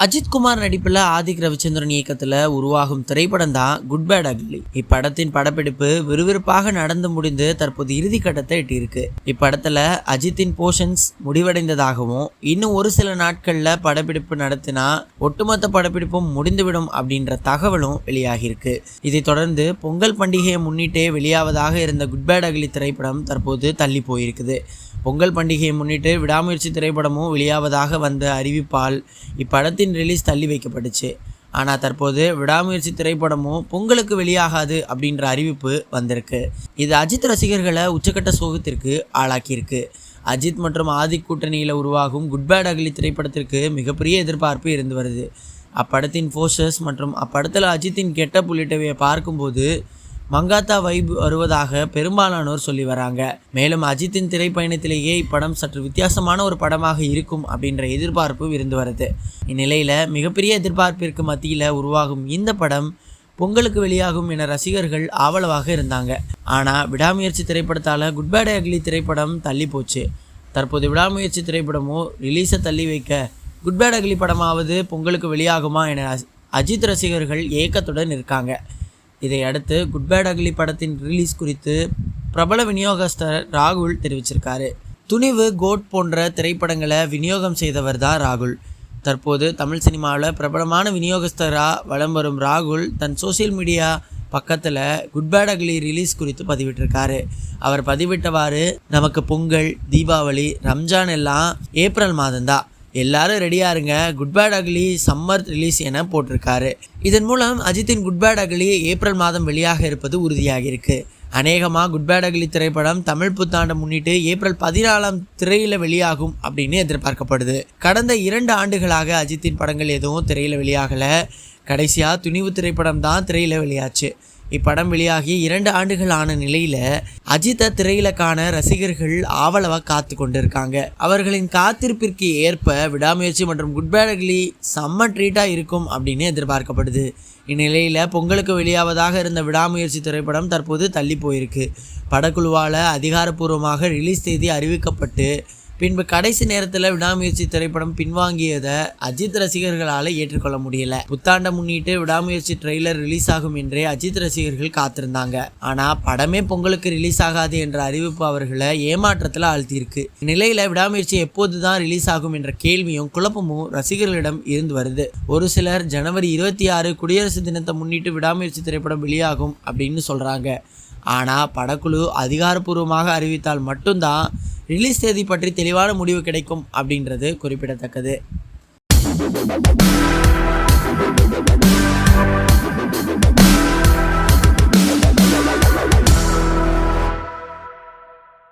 அஜித்குமார் நடிப்பில் ஆதிக் ரவிச்சந்திரன் இயக்கத்தில் உருவாகும் திரைப்படம் தான் குட் பேட் அக்லி. இப்படத்தின் படப்பிடிப்பு விறுவிறுப்பாக நடந்து முடிந்து தற்போது இறுதி கட்டத்தை எட்டியிருக்கு. இப்படத்துல அஜித்தின் போர்ஷன்ஸ் முடிவடைந்ததாகவும் இன்னும் ஒரு சில நாட்கள்ல படப்பிடிப்பு நடத்தினா ஒட்டுமொத்த படப்பிடிப்பும் முடிந்துவிடும் அப்படின்ற தகவலும் வெளியாகியிருக்கு. இதைத் தொடர்ந்து பொங்கல் பண்டிகையை முன்னிட்டே வெளியாவதாக இருந்த குட் பேட் அக்லி திரைப்படம் தற்போது தள்ளி போயிருக்குது. பொங்கல் பண்டிகையை முன்னிட்டு விடாமுயற்சி திரைப்படமும் வெளியாவதாக வந்த அறிவிப்பால் இப்படத்தின் ரிலீஸ் தள்ளி வைக்கப்பட்டுச்சு. ஆனால் தற்போது விடாமுயற்சி திரைப்படமும் பொங்கலுக்கு வெளியாகாது அப்படின்ற அறிவிப்பு வந்திருக்கு. இது அஜித் ரசிகர்களை உச்சக்கட்ட சோகத்திற்கு ஆளாக்கியிருக்கு. அஜித் மற்றும் ஆதிக் கூட்டணியில் உருவாகும் குட் பேட் அக்லி திரைப்படத்திற்கு மிகப்பெரிய எதிர்பார்ப்பு இருந்து வருது. அப்படத்தின் போஸ்டர்ஸ் மற்றும் அப்படத்தில் அஜித்தின் கெட்டப் உள்ளிட்டவையை பார்க்கும்போது மங்காத்தா வைப் வருவதாக பெரும்பாலானோர் சொல்லி வராங்க. மேலும் அஜித்தின் திரைப்பயணத்திலேயே இப்படம் சற்று வித்தியாசமான ஒரு படமாக இருக்கும் அப்படின்ற எதிர்பார்ப்பு இருந்து வருது. இந்நிலையில் மிகப்பெரிய எதிர்பார்ப்பிற்கு மத்தியில் உருவாகும் இந்த படம் பொங்கலுக்கு வெளியாகும் என ரசிகர்கள் ஆவலமாக இருந்தாங்க. ஆனால் விடாமுயற்சி திரைப்படத்தால் குட் பேட் அக்லி திரைப்படம் தள்ளி போச்சு. தற்போது விடாமுயற்சி திரைப்படமும் ரிலீஸை தள்ளி வைக்க குட் பேட் அக்லி படமாவது பொங்கலுக்கு வெளியாகுமா என அஜித் ரசிகர்கள் ஏக்கத்துடன் இருக்காங்க. இதையடுத்து குட் பேட் அக்லி படத்தின் ரிலீஸ் குறித்து பிரபல விநியோகஸ்தர் ராகுல் தெரிவிச்சிருக்காரு. துணிவு, கோட் போன்ற திரைப்படங்களை விநியோகம் செய்தவர் தான் ராகுல். தற்போது தமிழ் சினிமாவில் பிரபலமான விநியோகஸ்தராக வலம் வரும் ராகுல் தன் சோசியல் மீடியா பக்கத்தில் குட் பேட் அக்லி ரிலீஸ் குறித்து பதிவிட்டிருக்காரு. அவர் பதிவிட்டவாறு, நமக்கு பொங்கல், தீபாவளி, ரம்ஜான் எல்லாம் ஏப்ரல் மாதம்தான், எல்லாரும் ரெடியாக இருங்க, Good Bad Ugly summer release என போட்டிருக்காரு. இதன் மூலம் அஜித்தின் குட் பேட் அக்லி ஏப்ரல் மாதம் வெளியாக இருப்பது உறுதியாகியிருக்கு. அநேகமாக குட் பேட் அக்லி திரைப்படம் தமிழ் புத்தாண்டை முன்னிட்டு ஏப்ரல் 14 திரையில் வெளியாகும் அப்படின்னு எதிர்பார்க்கப்படுது. கடந்த 2 ஆண்டுகளாக அஜித்தின் படங்கள் எதுவும் திரையில் வெளியாகலை. கடைசியாக துணிவு திரைப்படம் தான் திரையில் வெளியாச்சு. இப்படம் வெளியாகி 2 ஆண்டுகள் ஆன நிலையில் அஜித்தை திரையில காண ரசிகர்கள் ஆவலவாக காத்து கொண்டிருக்காங்க. அவர்களின் காத்திருப்பிற்கு ஏற்ப விடாமுயற்சி மற்றும் குட் பேட் அக்லி செம்ம ட்ரீட்டாக இருக்கும் அப்படின்னு எதிர்பார்க்கப்படுது. இந்நிலையில் பொங்கலுக்கு வெளியாவதாக இருந்த விடாமுயற்சி திரைப்படம் தற்போது தள்ளி போயிருக்கு. படக்குழுவால் அதிகாரப்பூர்வமாக ரிலீஸ் தேதி அறிவிக்கப்பட்டு பின்பு கடைசி நேரத்தில் விடாமுயற்சி திரைப்படம் பின்வாங்கியதை அஜித் ரசிகர்களால் ஏற்றுக்கொள்ள முடியல. புத்தாண்டை முன்னிட்டு விடாமுயற்சி ட்ரெய்லர் ரிலீஸ் ஆகும் என்றே அஜித் ரசிகர்கள் காத்திருந்தாங்க. ஆனால் படமே பொங்கலுக்கு ரிலீஸ் ஆகாது என்ற அறிவிப்பு அவர்களை ஏமாற்றத்தில் ஆழ்த்தியிருக்கு. இந்நிலையில் விடாமுயற்சி எப்போது தான் ரிலீஸ் ஆகும் என்ற கேள்வியும் குழப்பமும் ரசிகர்களிடம் இருந்து வருது. ஒரு சிலர் ஜனவரி 26 குடியரசு தினத்தை முன்னிட்டு விடாமுயற்சி திரைப்படம் வெளியாகும் அப்படின்னு சொல்கிறாங்க. ஆனால் படக்குழு அதிகாரப்பூர்வமாக அறிவித்தால் மட்டும்தான் ரிலீஸ் தேதி பற்றி தெளிவான முடிவு கிடைக்கும் அப்படின்றது குறிப்பிடத்தக்கது.